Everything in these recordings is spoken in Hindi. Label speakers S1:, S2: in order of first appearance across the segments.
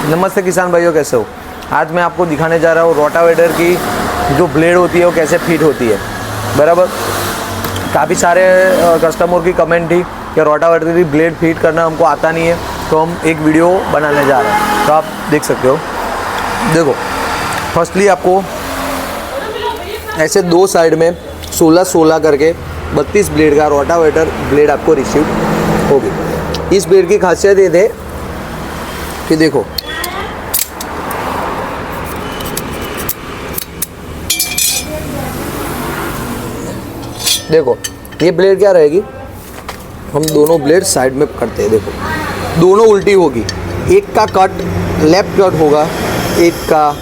S1: नमस्ते किसान भाइयों, कैसे हो। आज मैं आपको दिखाने जा रहा हूँ रोटावेटर की जो ब्लेड होती है वो कैसे फिट होती है। बराबर, काफ़ी सारे कस्टमर की कमेंट थी कि रोटावेटर की ब्लेड फिट करना हमको आता नहीं है, तो हम एक वीडियो बनाने जा रहे हैं। तो आप देख सकते हो। देखो, फर्स्टली आपको ऐसे दो साइड में 16-16 करके 32 ब्लेड का रोटावेटर ब्लेड आपको रिसीव होगी। इस ब्लेड की खासियत ये है कि देखो, ये ब्लेड क्या रहेगी, हम दोनों ब्लेड साइड में करते हैं। देखो, दोनों उल्टी होगी। एक का कट लेफ्ट कट होगा, एक का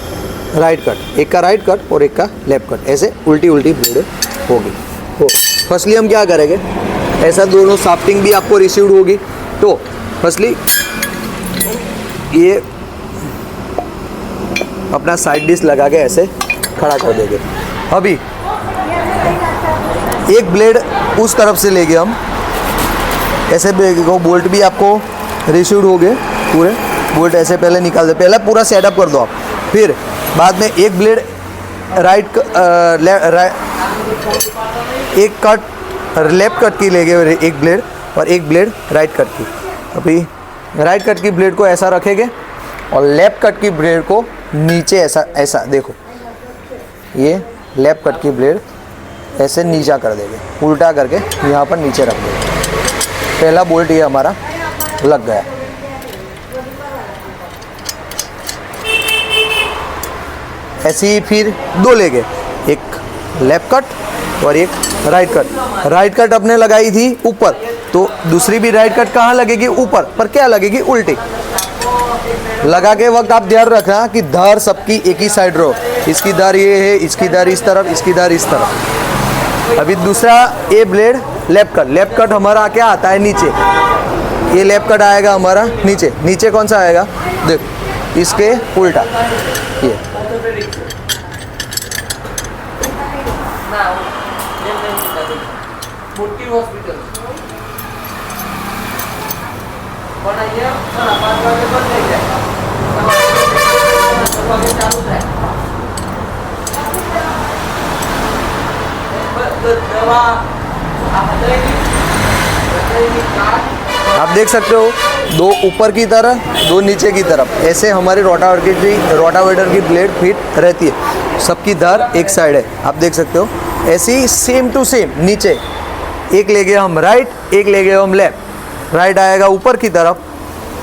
S1: राइट कट, एक का राइट कट और एक का लेफ्ट कट, ऐसे उल्टी उल्टी ब्लेड होगी। तो फर्स्टली हम क्या करेंगे, ऐसा दोनों शाफ्टिंग भी आपको रिसीव्ड होगी। तो फर्स्टली ये अपना साइड डिश लगा के ऐसे खड़ा कर देंगे। अभी एक ब्लेड उस तरफ से लेंगे हम, ऐसे बोल्ट भी आपको रिसीव्ड हो गए पूरे। बोल्ट ऐसे पहले निकाल दे, पहले पूरा सेटअप कर दो आप। फिर बाद में एक ब्लेड एक कट लेफ्ट कट की लेंगे, एक ब्लेड, और एक ब्लेड राइट कट की। अभी राइट कट की ब्लेड को ऐसा रखेंगे और लेफ्ट कट की ब्लेड को नीचे ऐसा देखो, ये लेफ्ट कट की ब्लेड ऐसे नीचा कर देंगे, उल्टा करके यहाँ पर नीचे रख देंगे। पहला बोल्ट ये हमारा लग गया। ऐसे ही फिर दो लेंगे, एक लेफ्ट कट और एक राइट कट। राइट कट अपने लगाई थी ऊपर, तो दूसरी भी राइट कट कहाँ लगेगी, ऊपर, पर क्या लगेगी, उल्टी। लगा के वक्त आप ध्यान रखना कि धार सबकी एक ही साइड रहो। इसकी धार ये है, इसकी धार इस तरफ, इसकी धार इस तरफ। अभी दूसरा ये ब्लेड लेफ्ट कट हमारा क्या आता है, नीचे। ये लेफ्ट कट आएगा हमारा नीचे। नीचे कौन सा आएगा, देख, इसके उल्टा ये। आप देख सकते हो, दो ऊपर की तरफ, दो नीचे की तरफ, ऐसे हमारी रोटावेटर की ब्लेड फिट रहती है। सबकी धार एक साइड है, आप देख सकते हो। ऐसे ही सेम टू सेम नीचे एक ले गए हम राइट, एक ले गए हम लेफ्ट। राइट आएगा ऊपर की तरफ,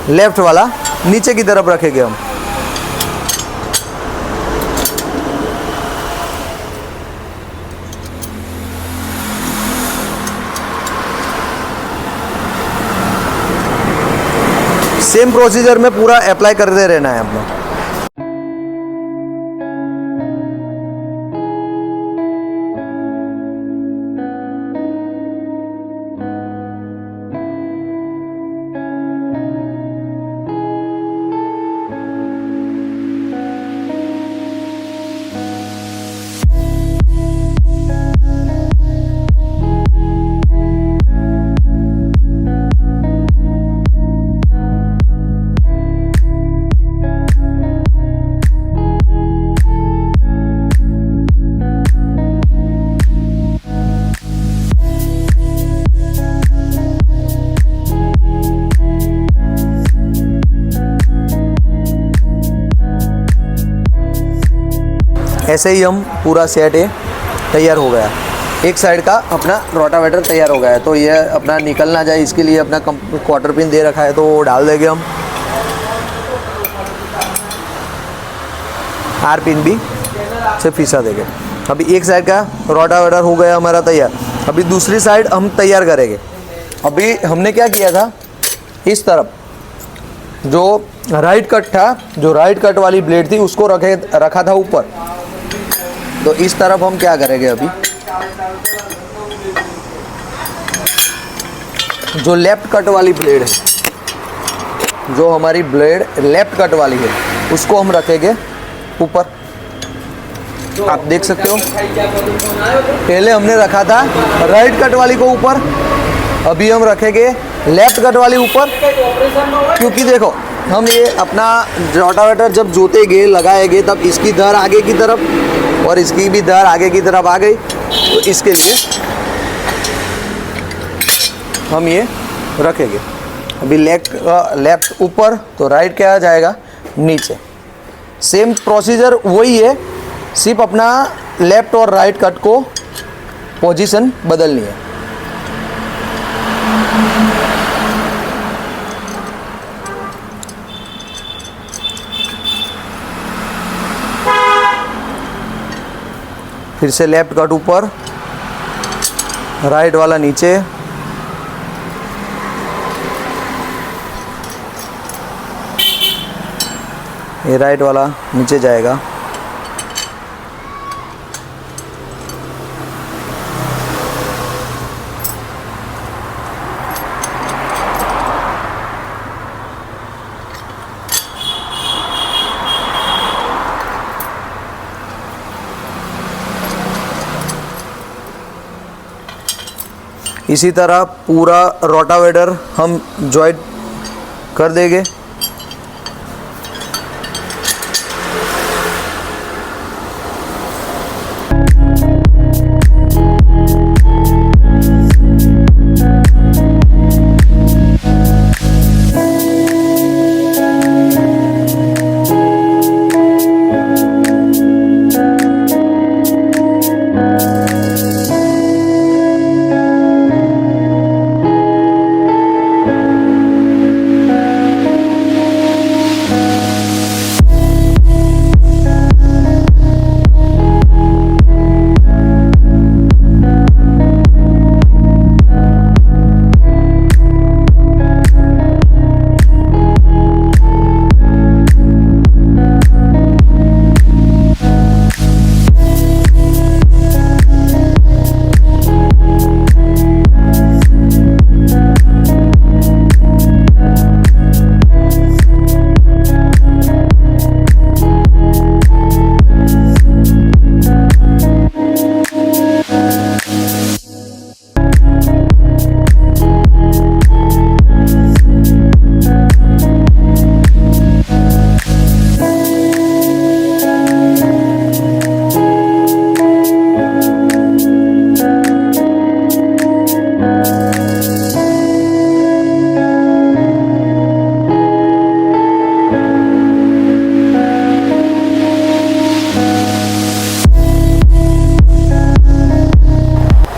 S1: लेफ्ट वाला नीचे की तरफ रखेंगे हम। सेम प्रोसीजर में पूरा अप्लाई करते रहना है अपना। ऐसे ही हम पूरा सेट है तैयार हो गया। एक साइड का अपना रोटावेटर तैयार हो गया है। तो ये अपना निकल ना जाए, इसके लिए अपना क्वार्टर पिन दे रखा है, तो वो डाल देंगे हम। आर पिन भी से फिसा देंगे। अभी एक साइड का रोटावेटर हो गया हमारा तैयार। अभी दूसरी साइड हम तैयार करेंगे। अभी हमने क्या किया था, इस तरफ जो राइट कट था, जो राइट कट वाली ब्लेड थी, उसको रखा था ऊपर। तो इस तरफ हम क्या करेंगे, अभी जो लेफ्ट कट वाली ब्लेड है, जो हमारी ब्लेड लेफ्ट कट वाली है, उसको हम रखेंगे ऊपर। आप देख सकते हो, पहले हमने रखा था राइट कट वाली को ऊपर, अभी हम रखेंगे लेफ्ट कट वाली ऊपर। क्योंकि देखो, हम ये अपना रोटावेटर जब जोतेंगे लगाएंगे तब इसकी धर आगे की तरफ और इसकी भी धर आगे की तरफ आ गई, तो इसके लिए हम ये रखेंगे। अभी लेफ्ट ऊपर तो राइट क्या आ जाएगा नीचे। सेम प्रोसीजर वही है, सिर्फ अपना लेफ्ट और राइट कट को पोजीशन बदलनी है। फिर से लेफ्ट कट ऊपर, राइट वाला नीचे। ये राइट वाला नीचे जाएगा। इसी तरह पूरा रोटावेटर हम जॉइंट कर देंगे।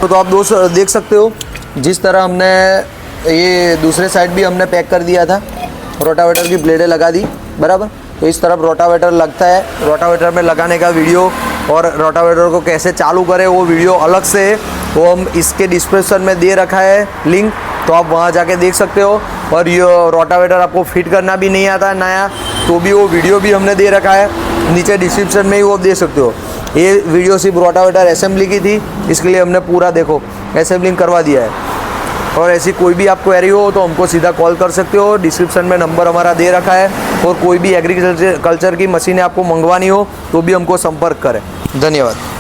S1: तो आप दोस्त देख सकते हो जिस तरह हमने ये दूसरे साइड भी हमने पैक कर दिया था, रोटावेटर की ब्लेडें लगा दी बराबर। तो इस तरफ रोटावेटर लगता है, रोटावेटर में लगाने का वीडियो और रोटावेटर को कैसे चालू करें वो वीडियो अलग से है, वो हम इसके डिस्क्रिप्शन में दे रखा है लिंक, तो आप वहाँ जाके देख सकते हो। और ये रोटावेटर आपको फिट करना भी नहीं आता है नया, तो भी वो वीडियो भी हमने दे रखा है नीचे डिस्क्रिप्शन में ही, वो देख सकते हो। ये वीडियो सिर्फ रोटावेटर असेंबली की थी, इसके लिए हमने पूरा देखो असेंबलिंग करवा दिया है। और ऐसी कोई भी आपको क्वेरी हो तो हमको सीधा कॉल कर सकते हो, डिस्क्रिप्शन में नंबर हमारा दे रखा है। और कोई भी एग्रीकल्चर की मशीनें आपको मंगवानी हो तो भी हमको संपर्क करें। धन्यवाद।